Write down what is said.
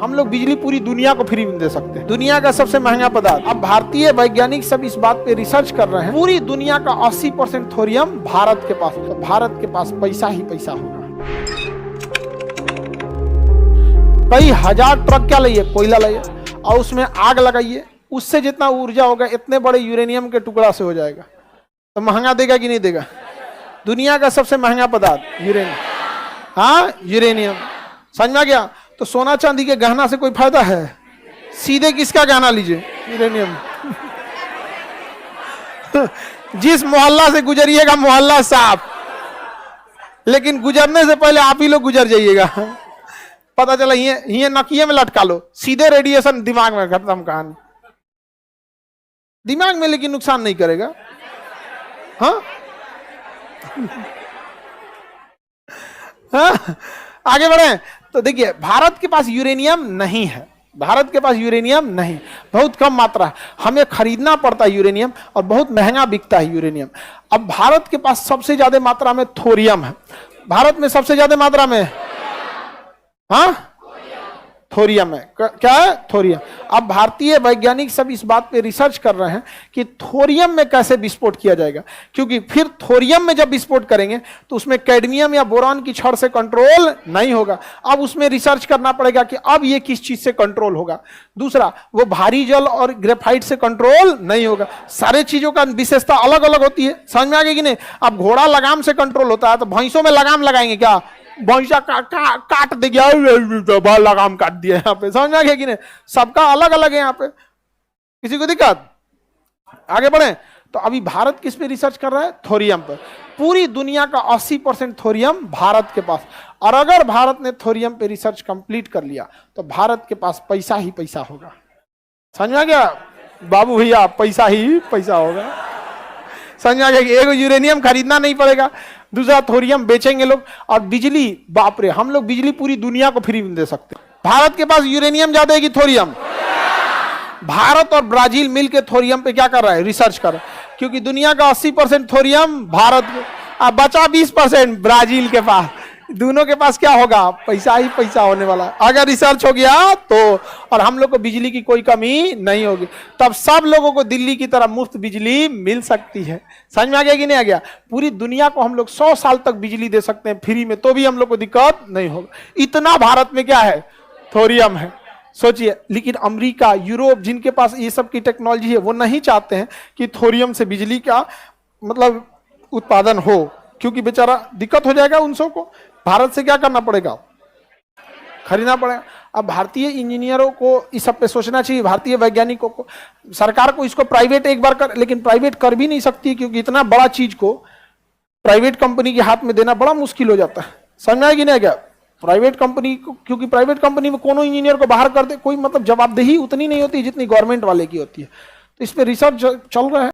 हम लोग बिजली पूरी दुनिया को फ्री में दे सकते हैं। दुनिया का सबसे महंगा पदार्थ। अब भारतीय वैज्ञानिक सब इस बात पे रिसर्च कर रहे हैं। पूरी दुनिया का 80% थोरियम भारत के पास, तो भारत के पास पैसा ही पैसा होगा। कई हजार ट्रक क्या लाइए, कोयला लाइए और उसमें आग लगाइए, उससे जितना ऊर्जा होगा इतने बड़े यूरेनियम के टुकड़ा से हो जाएगा। तो महंगा देगा कि नहीं देगा? दुनिया का सबसे महंगा पदार्थ यूरेनियम। हाँ, यूरेनियम। समझ में आ गया? तो सोना चांदी के गहना से कोई फायदा है? सीधे किसका गहना लीजिए? यूरेनियम। जिस मोहल्ला से गुजरिएगा मोहल्ला साफ, लेकिन गुजरने से पहले आप ही लोग गुजर जाइएगा। पता चला ये नकिये में लटका लो, सीधे रेडिएशन दिमाग में, खत्म कहानी। दिमाग में लेकिन नुकसान नहीं करेगा। हाँ, हाँ? आगे बढ़े तो देखिए, भारत के पास यूरेनियम नहीं है। भारत के पास यूरेनियम नहीं, बहुत कम मात्रा है। हमें खरीदना पड़ता है यूरेनियम और बहुत महंगा बिकता है यूरेनियम। अब भारत के पास सबसे ज्यादा मात्रा में थोरियम है। भारत में सबसे ज्यादा मात्रा में, हाँ, थोरियम है। क्या है? थोरियम। अब भारतीय वैज्ञानिक सब इस बात पे रिसर्च कर रहे हैं कि थोरियम में कैसे विस्फोट किया जाएगा, क्योंकि फिर थोरियम में जब विस्फोट करेंगे तो उसमें कैडमियम या बोरॉन की छड़ से कंट्रोल नहीं होगा। अब उसमें रिसर्च करना पड़ेगा कि अब ये किस चीज से कंट्रोल होगा। दूसरा, वो भारी जल और ग्रेफाइट से कंट्रोल नहीं होगा। सारे चीजों का विशेषता अलग अलग होती है। समझ में आ गई कि नहीं? अब घोड़ा लगाम से कंट्रोल होता है, तो भैंसों में लगाम लगाएंगे क्या? भैंसा काट दे गया, लगाम काट दिया यहाँ पे। समझ में आ गया कि नहीं? सबका अलग अलग है यहाँ पे, किसी को दिक्कत? आगे बढ़े तो अभी भारत किस पे रिसर्च कर रहा है? थोरियम पर। पूरी दुनिया का 80% थोरियम भारत के पास। और अगर भारत ने थोरियम पे रिसर्च कंप्लीट कर लिया तो भारत के पास पैसा ही पैसा होगा। समझ में आ गया बाबू भैया? पैसा ही पैसा होगा। समझ में आ गया? एक यूरेनियम खरीदना नहीं पड़ेगा, दूसरा थोरियम बेचेंगे लोग, और बिजली, बाप रे, हम लोग बिजली पूरी दुनिया को फ्री में दे सकते हैं। भारत के पास यूरेनियम ज्यादा है कि थोरियम? भारत और ब्राजील मिलकर थोरियम पे क्या कर रहा है? रिसर्च कर रहा है, क्योंकि दुनिया का 80% थोरियम भारत में, अब बचा 20% ब्राजील के पास। दोनों के पास क्या होगा? पैसा ही पैसा होने वाला है। अगर रिसर्च हो गया तो, और हम लोग को बिजली की कोई कमी नहीं होगी, तब सब लोगों को दिल्ली की तरह मुफ्त बिजली मिल सकती है। समझ में आ गया कि नहीं आ गया? पूरी दुनिया को हम लोग 100 साल तक बिजली दे सकते हैं फ्री में, तो भी हम लोग को दिक्कत नहीं होगा। इतना भारत में क्या है? थोरियम है। सोचिए, लेकिन अमेरिका, यूरोप, जिनके पास ये सब की टेक्नोलॉजी है, वो नहीं चाहते हैं कि थोरियम से बिजली का मतलब उत्पादन हो, क्योंकि बेचारा दिक्कत हो जाएगा उन सबको। भारत से क्या करना पड़ेगा? खरीदना पड़ेगा। अब भारतीय इंजीनियरों को इस सब पे सोचना चाहिए, भारतीय वैज्ञानिकों को। सरकार को इसको प्राइवेट एक बार कर, लेकिन प्राइवेट कर भी नहीं सकती, क्योंकि इतना बड़ा चीज को प्राइवेट कंपनी के हाथ में देना बड़ा मुश्किल हो जाता है। समझ में आएगी नहीं क्या? प्राइवेट कंपनी को, क्योंकि प्राइवेट कंपनी में कोनो इंजीनियर को बाहर कर दे, कोई मतलब जवाबदेही उतनी नहीं होती जितनी गवर्नमेंट वाले की होती है। तो इस पे रिसर्च चल रहा है।